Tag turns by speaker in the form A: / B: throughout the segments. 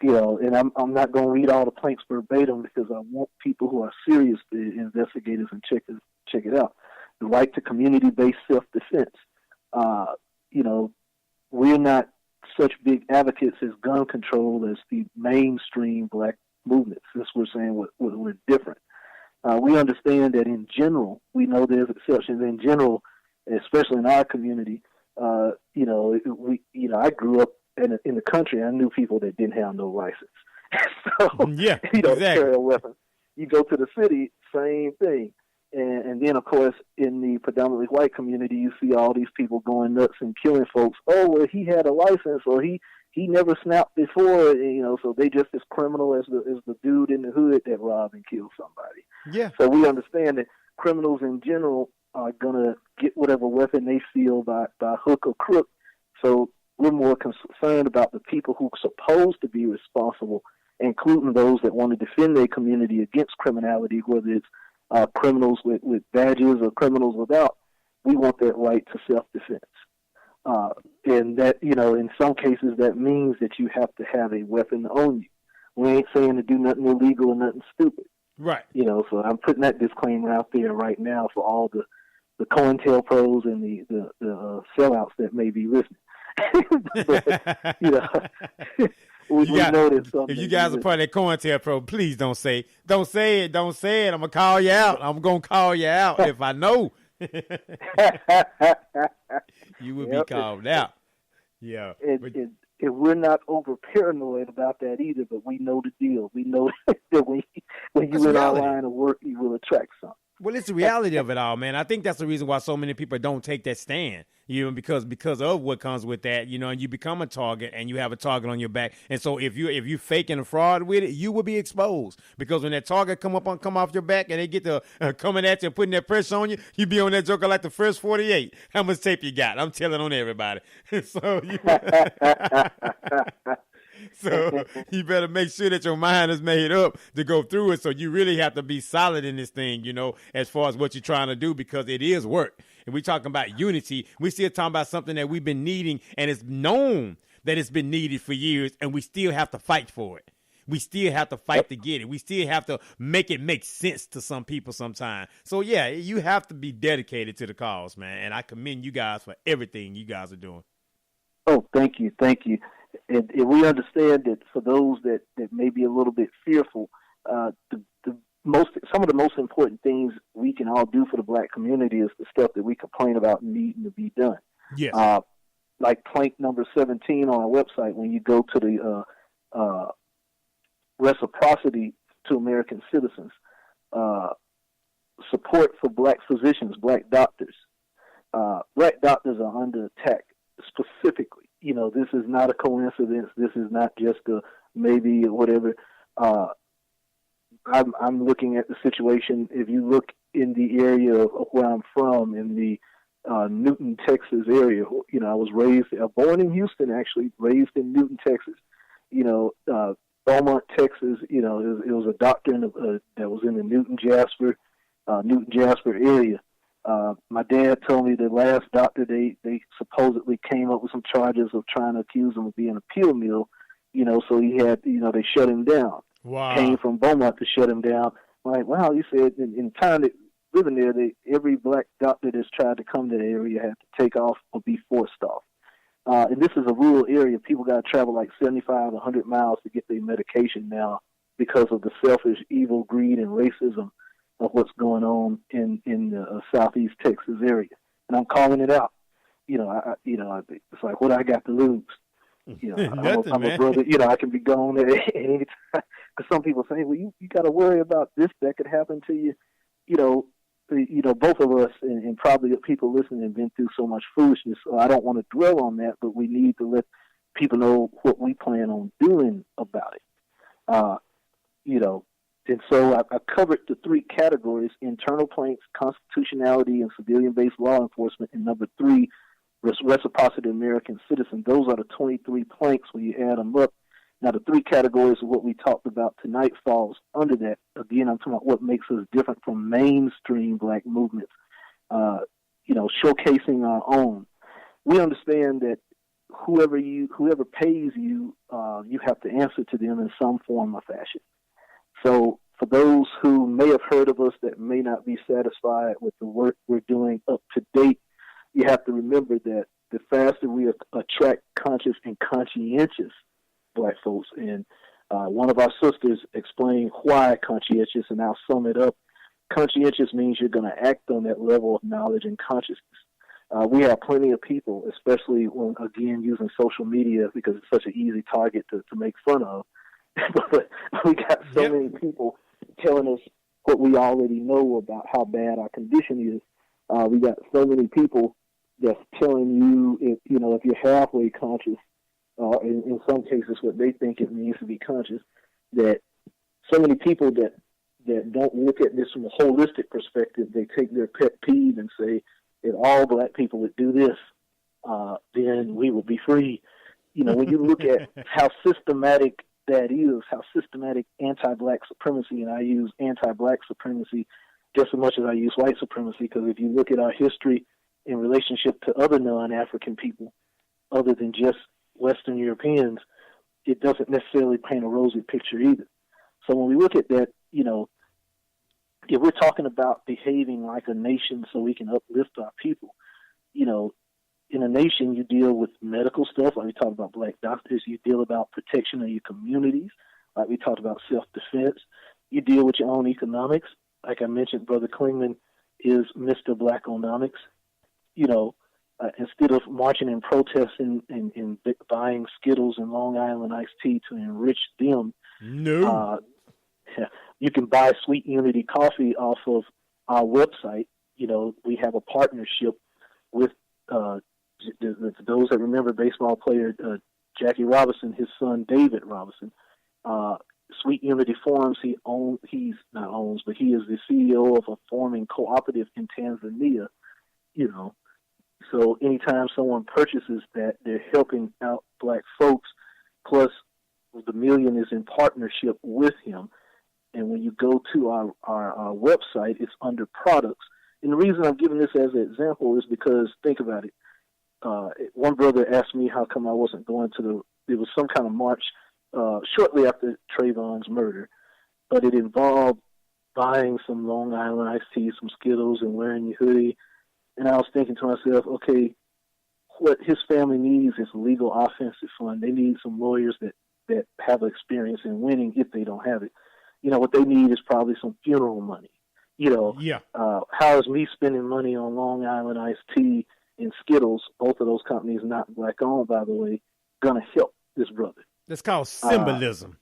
A: and I'm not going to read all the planks verbatim because I want people who are serious investigators and check it out. The right to community-based self-defense. We're not such big advocates as gun control as the mainstream black movement, since we're saying we're different. We understand that in general, we know there's exceptions. In general, especially in our community, I grew up in the country. I knew people that didn't have no license. So,
B: exactly.
A: Carry a weapon. You go to the city, same thing. And then, of course, in the predominantly white community, you see all these people going nuts and killing folks. Oh, well, he had a license, or he never snapped before, so they just as criminal as the dude in the hood that robbed and killed somebody.
B: Yeah.
A: So we understand that criminals in general are going to get whatever weapon they feel by hook or crook. So we're more concerned about the people who are supposed to be responsible, including those that want to defend their community against criminality, whether it's criminals with badges or criminals without. We want that right to self-defense. And that, in some cases, that means that you have to have a weapon on you. We ain't saying to do nothing illegal or nothing stupid.
B: Right.
A: So I'm putting that disclaimer out there right now for all the COINTELPROs and the sellouts that may be listening. But, we know that something.
B: If you guys are part of that COINTELPRO, please don't say it. I'm going to call you out. I'm going to call you out if I know. You will be called out. Yeah.
A: And we're not over paranoid about that either, but we know the deal. We know that when you're in our line of work, you will attract something.
B: Well, it's the reality of it all, man. I think that's the reason why so many people don't take that stand, because of what comes with that, and you become a target and you have a target on your back. And so if you faking a fraud with it, you will be exposed, because when that target come off your back and they get to coming at you and putting that pressure on you, you be on that joker like the first 48. How much tape you got? I'm telling on everybody. So you better make sure that your mind is made up to go through it. So you really have to be solid in this thing, as far as what you're trying to do, because it is work. And we're talking about unity. We still talking about something that we've been needing, and it's known that it's been needed for years, and we still have to fight for it. We still have to fight to get it. We still have to make it make sense to some people sometimes. So, yeah, you have to be dedicated to the cause, man. And I commend you guys for everything you guys are doing.
A: Oh, thank you. Thank you. And we understand that for those that may be a little bit fearful, some of the most important things we can all do for the black community is the stuff that we complain about needing to be done.
B: Yes.
A: Like plank number 17 on our website, when you go to the reciprocity to American citizens, support for black physicians, black doctors. Black doctors are under attack specifically. This is not a coincidence. This is not just a maybe or whatever. I'm looking at the situation. If you look in the area of where I'm from, in the Newton, Texas area, I was born in Houston, actually, raised in Newton, Texas. Beaumont, Texas, it was a doctor that was in the Newton Jasper area. My dad told me the last doctor, they supposedly came up with some charges of trying to accuse him of being a pill mill, so he had, they shut him down.
B: Wow.
A: Came from Beaumont to shut him down. I'm like, wow, you said in time that living there, every black doctor that's tried to come to the area had to take off or be forced off. And this is a rural area. People got to travel like 75, 100 miles to get their medication now because of the selfish, evil, greed, and racism of what's going on in the southeast Texas area. And I'm calling it out. It's like, what I got to lose?
B: Nothing,
A: I'm a brother. I can be gone at any time. Because some people say, well, you got to worry about this that could happen to you. Both of us and probably people listening have been through so much foolishness. So I don't want to dwell on that, but we need to let people know what we plan on doing about it. And so I covered the three categories: internal planks, constitutionality, and civilian-based law enforcement. And number 3, reciprocity to American citizens. Those are the 23 planks when you add them up. Now, the 3 categories of what we talked about tonight falls under that. Again, I'm talking about what makes us different from mainstream black movements, showcasing our own. We understand that whoever pays you, you have to answer to them in some form or fashion. So for those who may have heard of us that may not be satisfied with the work we're doing up to date, you have to remember that the faster we attract conscious and conscientious Black folks, and one of our sisters explained why conscientious, and I'll sum it up. Conscientious means you're going to act on that level of knowledge and consciousness. We have plenty of people, especially when, again, using social media because it's such an easy target to make fun of. But we got so many people telling us what we already know about how bad our condition is. We got so many people that's telling you if you're halfway conscious, in some cases what they think it means to be conscious, that so many people that don't look at this from a holistic perspective, they take their pet peeve and say, if all Black people would do this, then we will be free. When you look at how systematic that is, how systematic anti-Black supremacy, and I use anti-Black supremacy just as much as I use white supremacy, because if you look at our history in relationship to other non-African people, other than just Western Europeans, it doesn't necessarily paint a rosy picture either. So when we look at that, if we're talking about behaving like a nation so we can uplift our people, in a nation you deal with medical stuff, like we talked about Black doctors. You deal about protection of your communities, like we talked about self-defense. You deal with your own economics. Like I mentioned, Brother Klingman is Mr. Blackonomics. Instead of marching and protesting and buying Skittles and Long Island iced tea to enrich them, you can buy Sweet Unity coffee off of our website. We have a partnership with those that remember baseball player Jackie Robinson, his son David Robinson. Sweet Unity Forums, he is the CEO of a farming cooperative in Tanzania. So anytime someone purchases that, they're helping out Black folks. Plus, the million is in partnership with him. And when you go to our website, it's under products. And the reason I'm giving this as an example is because, think about it. One brother asked me how come I wasn't going to there was some kind of march shortly after Trayvon's murder, but it involved buying some Long Island iced tea, some Skittles, and wearing your hoodie. And I was thinking to myself, okay, what his family needs is a legal offensive fund. They need some lawyers that have experience in winning if they don't have it. What they need is probably some funeral money. How is me spending money on Long Island iced tea and Skittles, both of those companies not Black owned, by the way, going to help this brother?
B: That's called symbolism.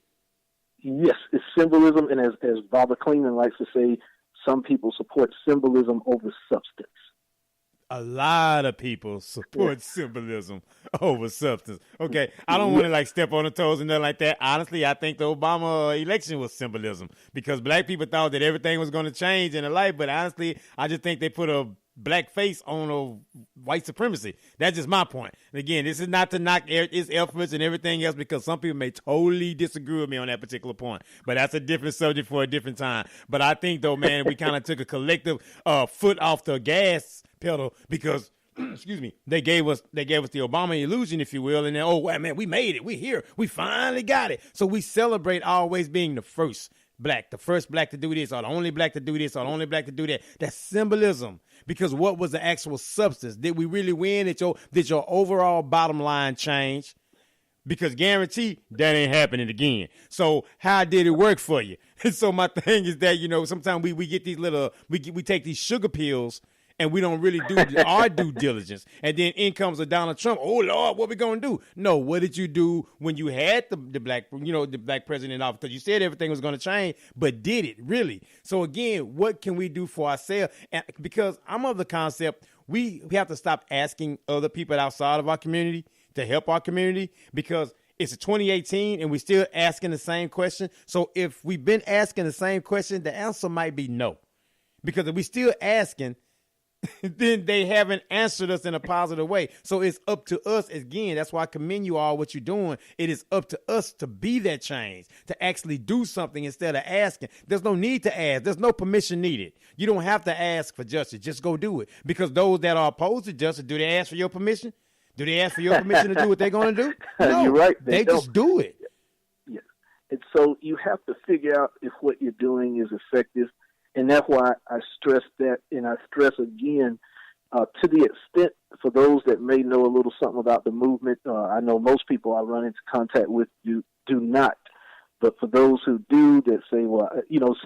A: Yes, it's symbolism. And as Baba Klingman likes to say, some people support symbolism over substance.
B: A lot of people support symbolism over substance. Okay, I don't want to step on the toes and nothing like that. Honestly, I think the Obama election was symbolism because Black people thought that everything was going to change in their life. But honestly, I just think they put a Black face on a white supremacy. That's just my point. And again, this is not to knock its efforts and everything else because some people may totally disagree with me on that particular point. But that's a different subject for a different time. But I think, though, man, we kind of took a collective foot off the gas pedal because excuse me, they gave us the Obama illusion, if you will, and then, oh, wow, man, we made it. We're here. We finally got it. So we celebrate always being the first Black to do this, or the only Black to do this, or the only Black to do that. That's symbolism. Because what was the actual substance? Did we really win? Did your overall bottom line change? Because guarantee that ain't happening again. So how did it work for you? And so my thing is that, sometimes we get these we take these sugar pills and we don't really do our due diligence. And then in comes a Donald Trump. Oh, Lord, what we going to do? No, what did you do when you had the Black president in office? Because you said everything was going to change, but did it really? So again, what can we do for ourselves? And because I'm of the concept, we have to stop asking other people outside of our community to help our community because it's 2018 and we're still asking the same question. So if we've been asking the same question, the answer might be no. Because if we're still asking, then they haven't answered us in a positive way. So it's up to us. Again, that's why I commend you all what you're doing. It is up to us to be that change, to actually do something instead of asking. There's no need to ask. There's no permission needed. You don't have to ask for justice. Just go do it. Because those that are opposed to justice, do they ask for your permission? Do they ask for your permission to do what they're going to do? No,
A: you're right.
B: They just do it.
A: Yeah. And so you have to figure out if what you're doing is effective. And that's why I stress that, and I stress again, to the extent for those that may know a little something about the movement, I know most people I run into contact with do not. But for those who do, that say, well,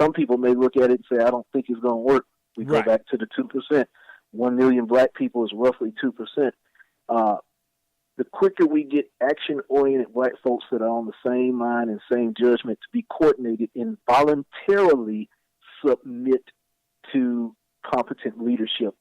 A: some people may look at it and say, I don't think it's going to work. We go back to the 2%. 1 million black people is roughly 2%. The quicker we get action-oriented black folks that are on the same mind and same judgment to be coordinated and voluntarily submit to competent leadership.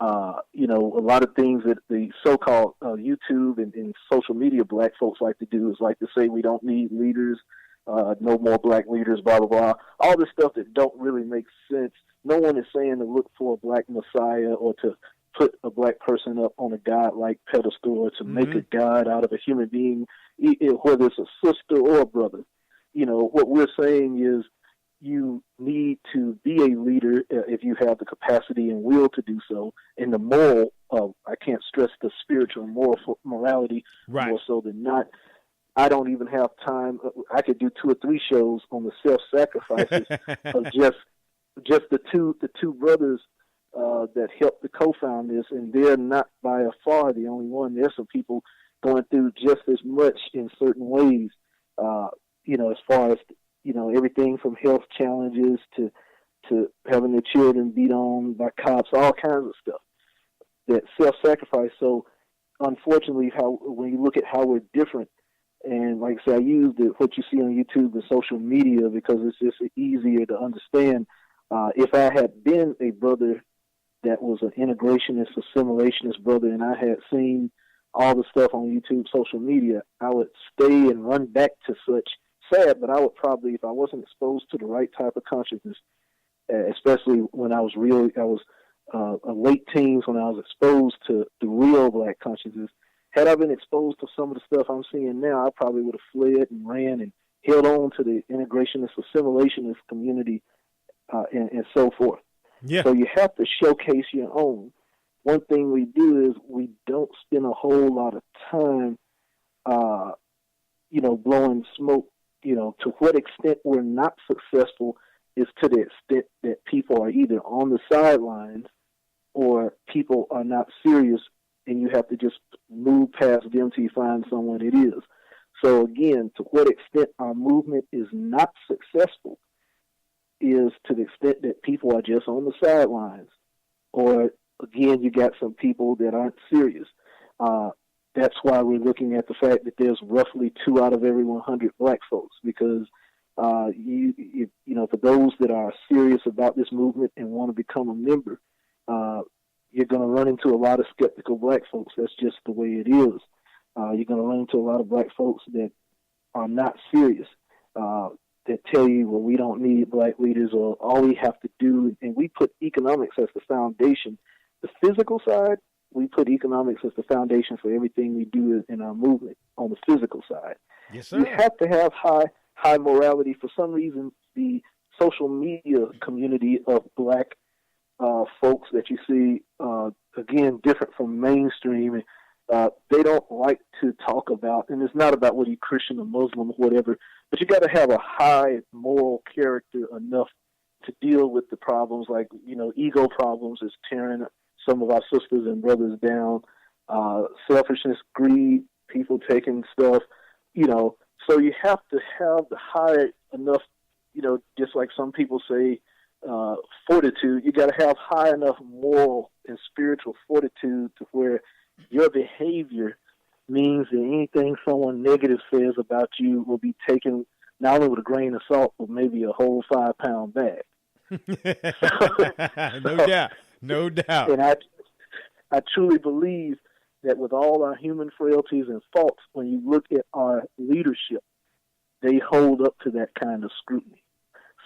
A: A lot of things that the so-called YouTube and social media black folks like to do is like to say we don't need leaders, no more black leaders, blah, blah, blah. All this stuff that don't really make sense. No one is saying to look for a black messiah or to put a black person up on a God-like pedestal or to make a God out of a human being, whether it's a sister or a brother. What we're saying is you need to be a leader if you have the capacity and will to do so. And the moral, I can't stress the spiritual and moral morality more so than not. I don't even have time. I could do 2 or 3 shows on the self-sacrifices of just the two brothers that helped to co-found this, and they're not by a far the only one. There's some people going through just as much in certain ways, as far as, everything from health challenges to having their children beat on by cops, all kinds of stuff. That self-sacrifice. So, unfortunately, when you look at how we're different, and like I said, I use what you see on YouTube and social media because it's just easier to understand. If I had been a brother that was an integrationist, assimilationist brother, and I had seen all the stuff on YouTube, social media, I would stay and run back to such. Sad, but I would probably, if I wasn't exposed to the right type of consciousness, especially when I was a late teens when I was exposed to the real black consciousness. Had I been exposed to some of the stuff I'm seeing now, I probably would have fled and ran and held on to the integrationist, assimilationist community and so forth.
B: Yeah.
A: So you have to showcase your own. One thing we do is we don't spend a whole lot of time, blowing smoke. To what extent we're not successful is to the extent that people are either on the sidelines or people are not serious, and you have to just move past them till you find someone it is. So again, to what extent our movement is not successful is to the extent that people are just on the sidelines, or again, you got some people that aren't serious. That's why we're looking at the fact that there's roughly 2 out of every 100 black folks, because for those that are serious about this movement and want to become a member, you're going to run into a lot of skeptical black folks. That's just the way it is. You're going to run into a lot of black folks that are not serious, that tell you, well, we don't need black leaders, or all we have to do, and we put economics as the foundation. The physical side, we put economics as the foundation for everything we do in our movement on the physical side.
B: Yes, sir.
A: You have to have high morality. For some reason, the social media community of black folks that you see, again, different from mainstream, they don't like to talk about, and it's not about whether you're Christian or Muslim or whatever, but you got to have a high moral character enough to deal with the problems, like, ego problems is tearing some of our sisters and brothers down, selfishness, greed, people taking stuff, so you have to have the high enough, just like some people say, fortitude. You got to have high enough moral and spiritual fortitude to where your behavior means that anything someone negative says about you will be taken not only with a grain of salt, but maybe a whole 5-pound bag.
B: No doubt.
A: And I truly believe that with all our human frailties and faults, when you look at our leadership, they hold up to that kind of scrutiny.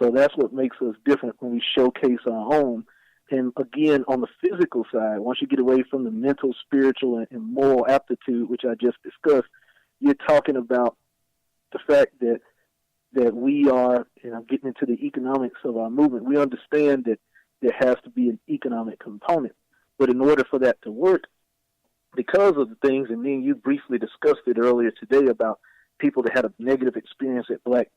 A: So that's what makes us different when we showcase our own. And again, on the physical side, once you get away from the mental, spiritual, and moral aptitude, which I just discussed, you're talking about the fact that we are, and I'm getting into the economics of our movement, we understand that there has to be an economic component. But in order for that to work, because of the things, and me and you briefly discussed it earlier today about people that had a negative experience at black